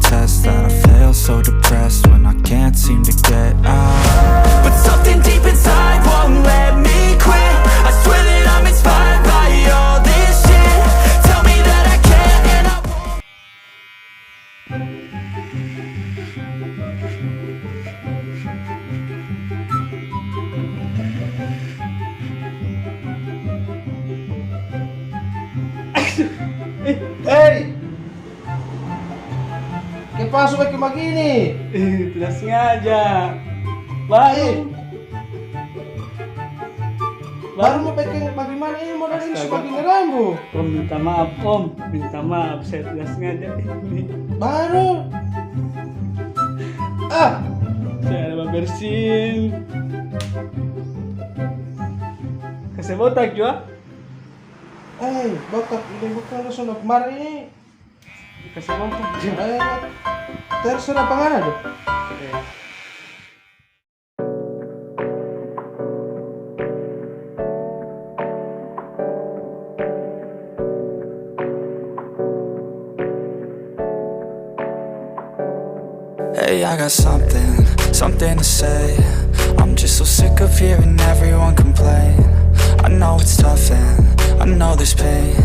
test that I fail, so depressed when I can't seem to get out. But something deep inside won't let me quit. I swear that I'm inspired by all this shit. Tell me that I can't and I won't. Hey! ¿Qué pasó, que magini? Tidak sengaja. Baik. Baru mau peking bagaimana ini modal ini sebagai rambu. Om minta maaf om, minta maaf saya tidak sengaja ini. Baru. Saya ada bersin. Kasih botak juga. Botak ini bukan langsung kemarin ini. Kasih botak juga. Terserah panganan tuh. Hey, I got something to say. I'm just so sick of hearing everyone complain. I know it's tough and I know there's pain,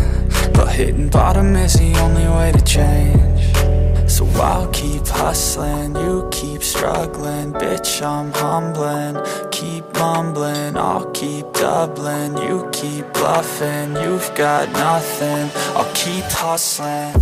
but hitting bottom is the only way to change. So I'll keep hustling, you keep struggling. Bitch, I'm humbling, keep mumbling. I'll keep doubling, you keep bluffing. You've got nothing, I'll keep hustling.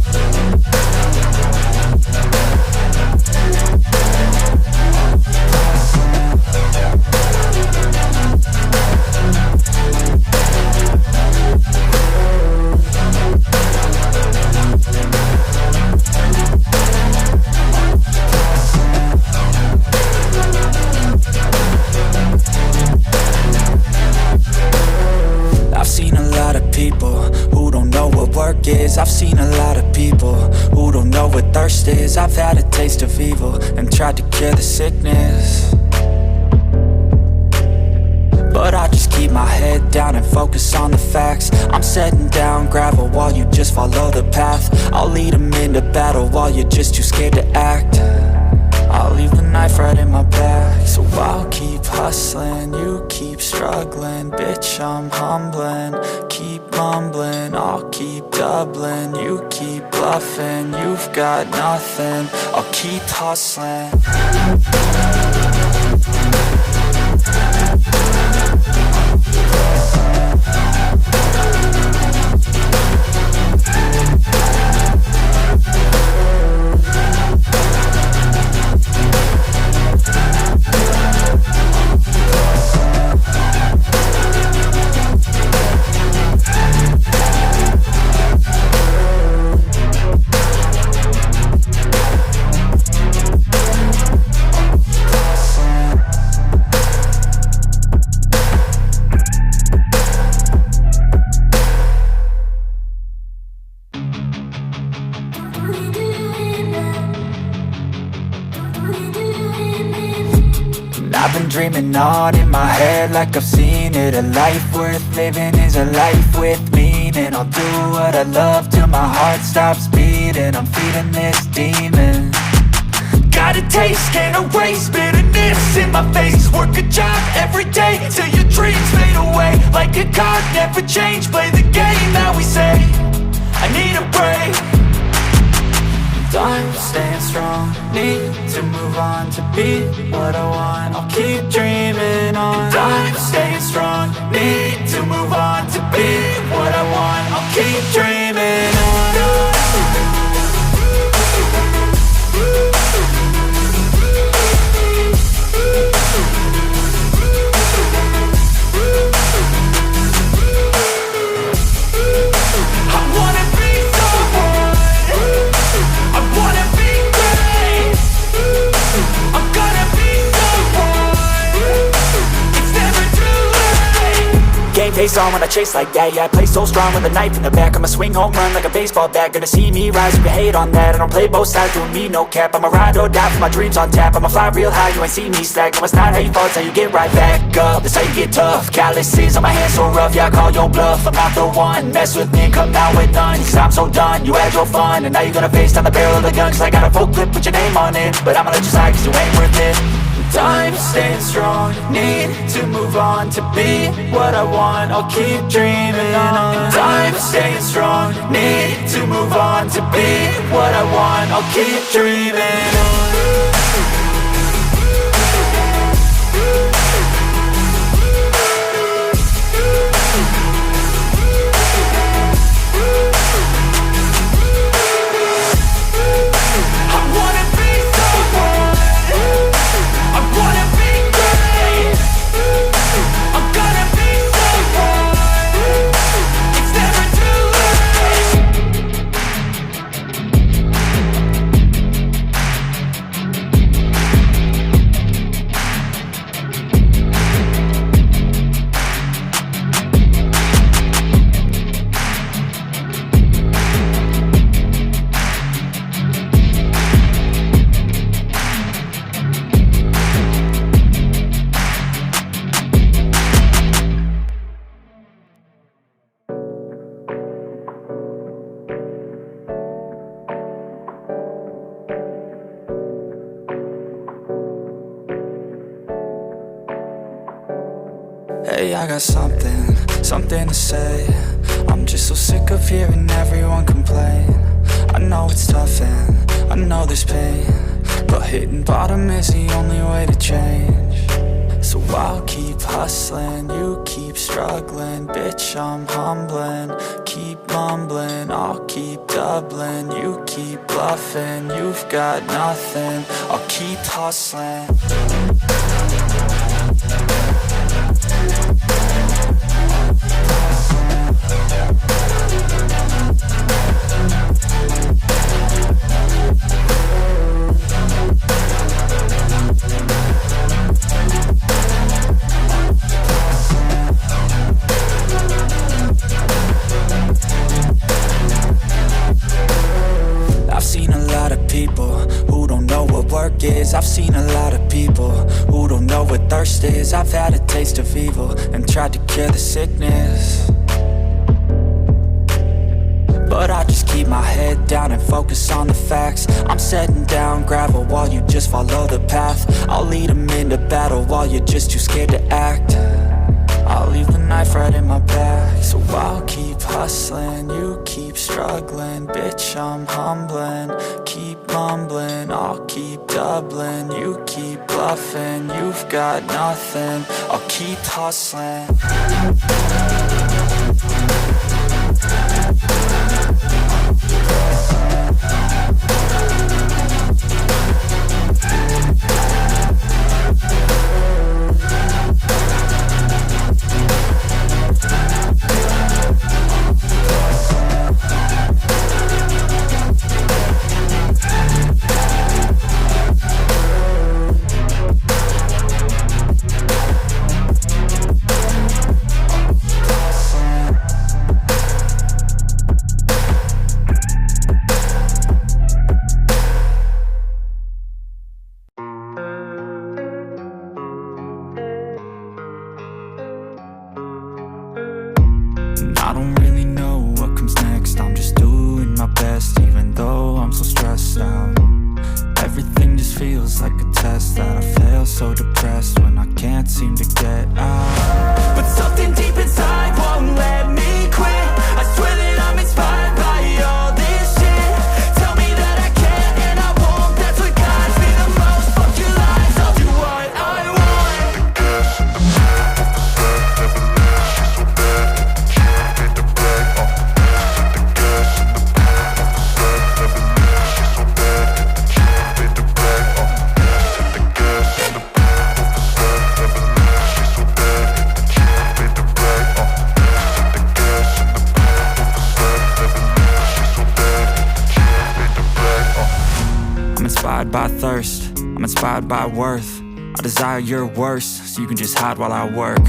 I've seen a lot of people who don't know what work is. I've seen a lot of people who don't know what thirst is. I've had a taste of evil and tried to cure the sickness, but I just keep my head down and focus on the facts. I'm setting down gravel while you just follow the path. I'll lead them into battle while you're just too scared to act. I'll leave the knife right in my back. So I'll keep hustling, you keep struggling. Bitch, I'm humbling, keep mumbling. I'll keep doubling, you keep bluffing. You've got nothing, I'll keep hustling. I've been dreaming on in my head like I've seen it. A life worth living is a life with meaning. I'll do what I love till my heart stops beating. I'm feeding this demon. Got a taste, can't erase bitterness in my face. Work a job every day till your dreams fade away. Like a card, never change, play the game that we say. I need a break. I'm staying strong, need to move on to be what I want. I'll keep dreaming on. I'm staying strong, need to move on to be what I want. I'll keep dreaming on. pace on when I chase like that. Yeah, I play so strong with a knife in the back. I'ma swing home run like a baseball bat. Gonna see me rise, you can hate on that. I don't play both sides, doing me no cap. I'ma ride or die for my dreams on tap. I'ma fly real high, you ain't see me slack. No, it's not how you fall, it's how you get right back up. That's how you get tough. Calluses on my hands so rough, yeah, I call your bluff. I'm not the one, mess with me and come out with none. Cause I'm so done, you had your fun, and now you're gonna face down the barrel of the gun. Cause I got a full clip, put your name on it, but I'ma let you slide cause you ain't worth it. Time staying strong, need to move on to be what I want, I'll keep dreaming on. Time staying strong, need to move on to be what I want, I'll keep dreaming on. Hey, I got something to say. I'm just so sick of hearing everyone complain. I know it's tough and I know there's pain, but hitting bottom is the only way to change. So I'll keep hustling, you keep struggling. Bitch, I'm humbling, keep mumbling. I'll keep doubling, you keep bluffing. You've got nothing, I'll keep hustling. I've seen a lot of people who don't know what work is. I've seen a lot of people who don't know what thirst is. I've had a taste of evil and tried to cure the sickness, but I just keep my head down and focus on the facts. I'm setting down gravel while you just follow the path. I'll lead them into battle while you're just too scared to act. I'll leave the knife right in my back. So I'll keep hustling, you keep struggling. Bitch, I'm humbling, keep mumbling. I'll keep doubling, you keep bluffing. You've got nothing, I'll keep hustling. I don't really know what comes next. I'm just doing my best, even though I'm so stressed out. Everything just feels like a test that I fail, so depressed when I can't seem to get out. But something deep inside won't let me quit. I swear that I'm inspired by all this shit. Tell me that I can and I won't. That's what guides me the most. Fuck your lies, I'll do what I want. I'm inspired by thirst, I'm inspired by worth. I desire your worst, so you can just hide while I work.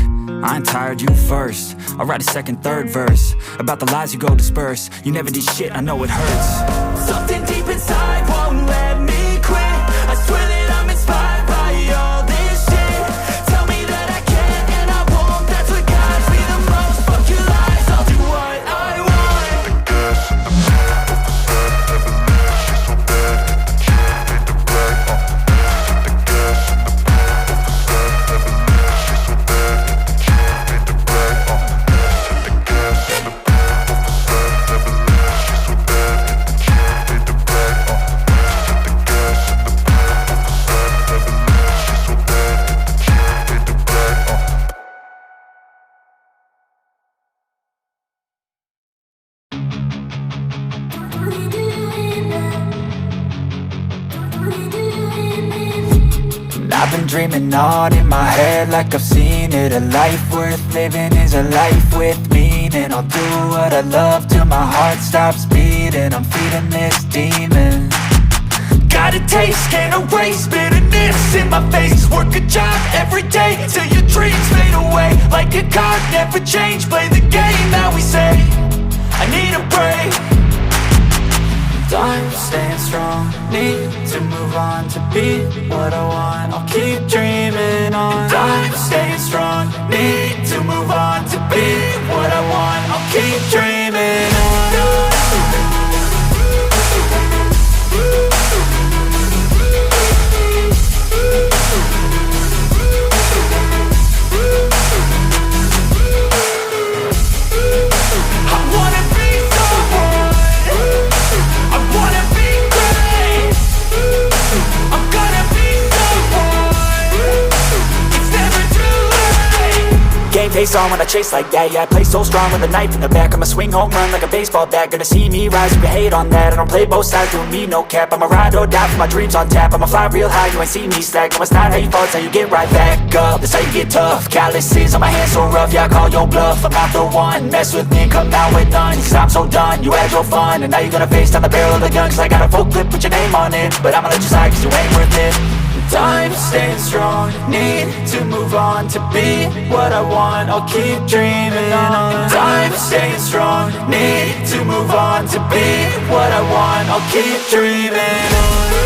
I ain't tired, you first. I'll write a second, third verse about the lies you go disperse. You never did shit, I know it hurts. Something deep inside won't let me quit. I swear that I'm inspired by all this shit. Tell me that I can and I won't. That's what guides me the most. Fuck your lies, I'll do what I want. I've been dreaming on in my head like I've seen it. A life worth living is a life with meaning. I'll do what I love till my heart stops beating. I'm feeding this demon. Got a taste, can't erase bitterness in my face. Work a job every day till your dreams fade away. Like a card, never change, play the game that we say. I need a break. I'm staying strong, need to move on to be what I want. I'll keep dreaming on. I'm staying strong, need to move on to be what I want. I'll keep dreaming on. Face on when I chase like that. Yeah, I play so strong with a knife in the back. I'ma swing home run like a baseball bat. Gonna see me rise, you can hate on that. I don't play both sides, doing me no cap. I'ma ride or die for my dreams on tap. I'ma fly real high, you ain't see me slack. No, it's not how you fall, it's how you get right back up. That's how you get tough. Calluses on my hands so rough, yeah, I call your bluff. I'm not the one, mess with me and come out with none. Cause I'm so done, you had your fun. And now you're gonna face down the barrel of the gun. Cause I got a full clip, put your name on it. But I'ma let you slide cause you ain't worth it. I'm staying strong, need to move on to be what I want. I'll keep dreaming on. I'm staying strong, need to move on to be what I want. I'll keep dreaming on.